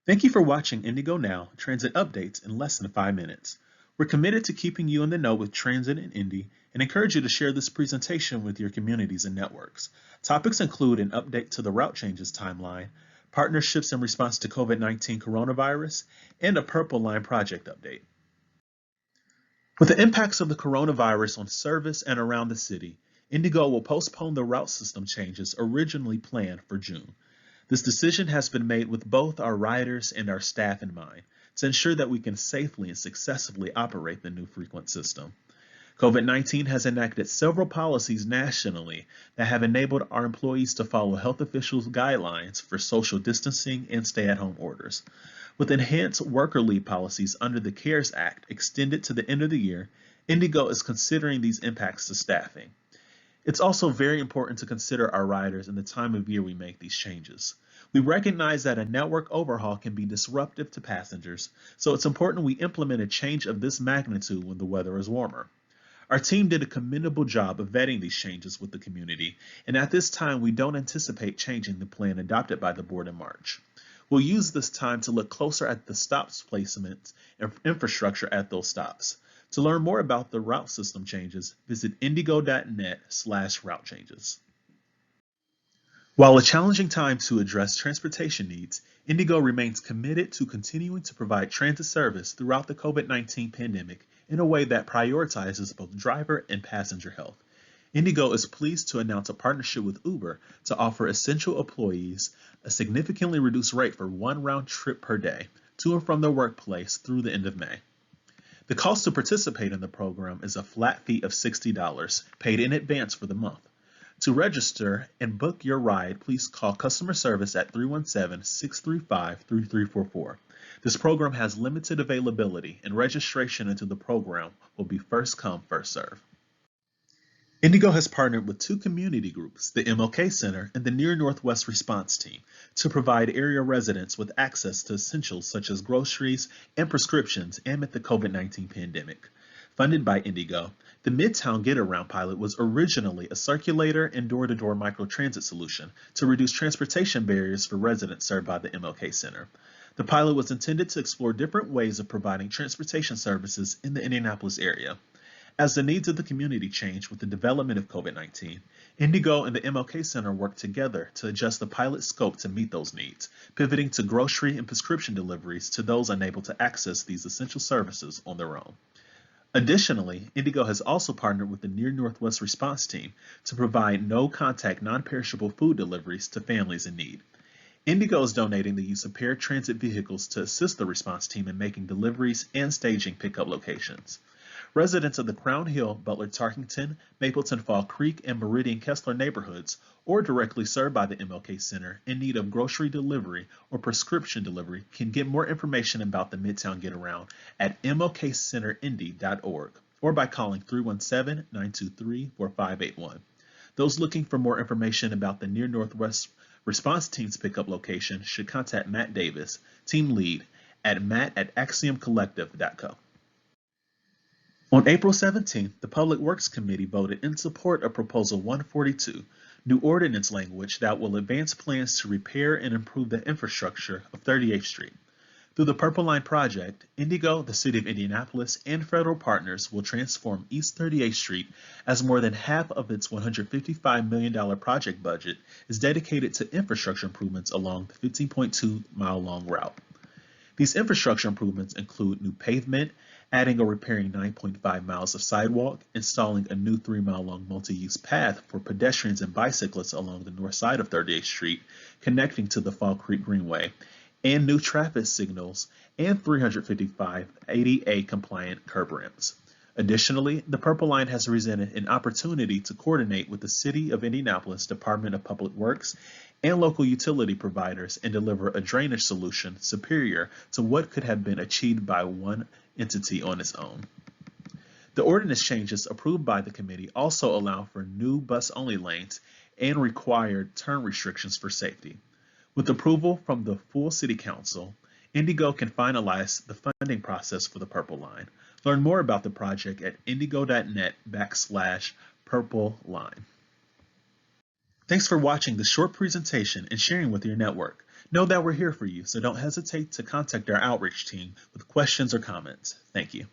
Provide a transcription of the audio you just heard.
Thank you for watching IndyGo Now transit updates in less than 5 minutes. We're committed to keeping you in the know with transit and Indy and encourage you to share this presentation with your communities and networks. Topics include an update to the route changes timeline, partnerships in response to COVID-19 coronavirus, and a Purple Line project update. With the impacts of the coronavirus on service and around the city, IndyGo will postpone the route system changes originally planned for June. This decision has been made with both our riders and our staff in mind to ensure that we can safely and successfully operate the new frequent system. COVID-19 has enacted several policies nationally that have enabled our employees to follow health officials' guidelines for social distancing and stay-at-home orders. With enhanced worker leave policies under the CARES Act extended to the end of the year, IndyGo is considering these impacts to staffing. It's also very important to consider our riders in the time of year we make these changes. We recognize that a network overhaul can be disruptive to passengers, so it's important we implement a change of this magnitude when the weather is warmer. Our team did a commendable job of vetting these changes with the community, and at this time we don't anticipate changing the plan adopted by the board in March. We'll use this time to look closer at the stops placements and infrastructure at those stops. To learn more about the route system changes, visit indigo.net/route changes. While a challenging time to address transportation needs, IndyGo remains committed to continuing to provide transit service throughout the COVID-19 pandemic in a way that prioritizes both driver and passenger health. IndyGo is pleased to announce a partnership with Uber to offer essential employees a significantly reduced rate for one round trip per day to and from their workplace through the end of May. The cost to participate in the program is a flat fee of $60, paid in advance for the month. To register and book your ride, please call customer service at 317-635-3344. This program has limited availability, and registration into the program will be first come, first serve. IndyGo has partnered with two community groups, the MLK Center and the Near Northwest Response Team, to provide area residents with access to essentials such as groceries and prescriptions amid the COVID-19 pandemic. Funded by IndyGo, the Midtown Get Around pilot was originally a circulator and door-to-door microtransit solution to reduce transportation barriers for residents served by the MLK Center. The pilot was intended to explore different ways of providing transportation services in the Indianapolis area. As the needs of the community changed with the development of COVID-19, IndyGo and the MLK Center worked together to adjust the pilot scope to meet those needs, pivoting to grocery and prescription deliveries to those unable to access these essential services on their own. Additionally, IndyGo has also partnered with the Near Northwest Response Team to provide no-contact, non-perishable food deliveries to families in need. IndyGo is donating the use of paratransit vehicles to assist the response team in making deliveries and staging pickup locations. Residents of the Crown Hill, Butler-Tarkington, Mapleton Fall Creek, and Meridian-Kessler neighborhoods, or directly served by the MLK Center in need of grocery delivery or prescription delivery, can get more information about the Midtown Get Around at mlkcenterindy.org or by calling 317-923-4581. Those looking for more information about the Near Northwest Response Team's pickup location should contact Matt Davis, team lead, at matt@axiomcollective.co. On April 17th, the Public Works Committee voted in support of Proposal 142, new ordinance language that will advance plans to repair and improve the infrastructure of 38th Street. Through the Purple Line project, IndyGo, the City of Indianapolis, and federal partners will transform East 38th Street as more than half of its $155 million project budget is dedicated to infrastructure improvements along the 15.2-mile-long route. These infrastructure improvements include new pavement, adding or repairing 9.5 miles of sidewalk, installing a new 3-mile-long multi-use path for pedestrians and bicyclists along the north side of 38th Street, connecting to the Fall Creek Greenway, and new traffic signals and 355 ADA-compliant curb ramps. Additionally, the Purple Line has presented an opportunity to coordinate with the City of Indianapolis Department of Public Works and local utility providers and deliver a drainage solution superior to what could have been achieved by one entity on its own. The ordinance changes approved by the committee also allow for new bus-only lanes and required turn restrictions for safety. With approval from the full City Council, IndyGo can finalize the funding process for the Purple Line. Learn more about the project at indigo.net/Purple Line. Thanks for watching this short presentation and sharing with your network. Know that we're here for you, so don't hesitate to contact our outreach team with questions or comments. Thank you.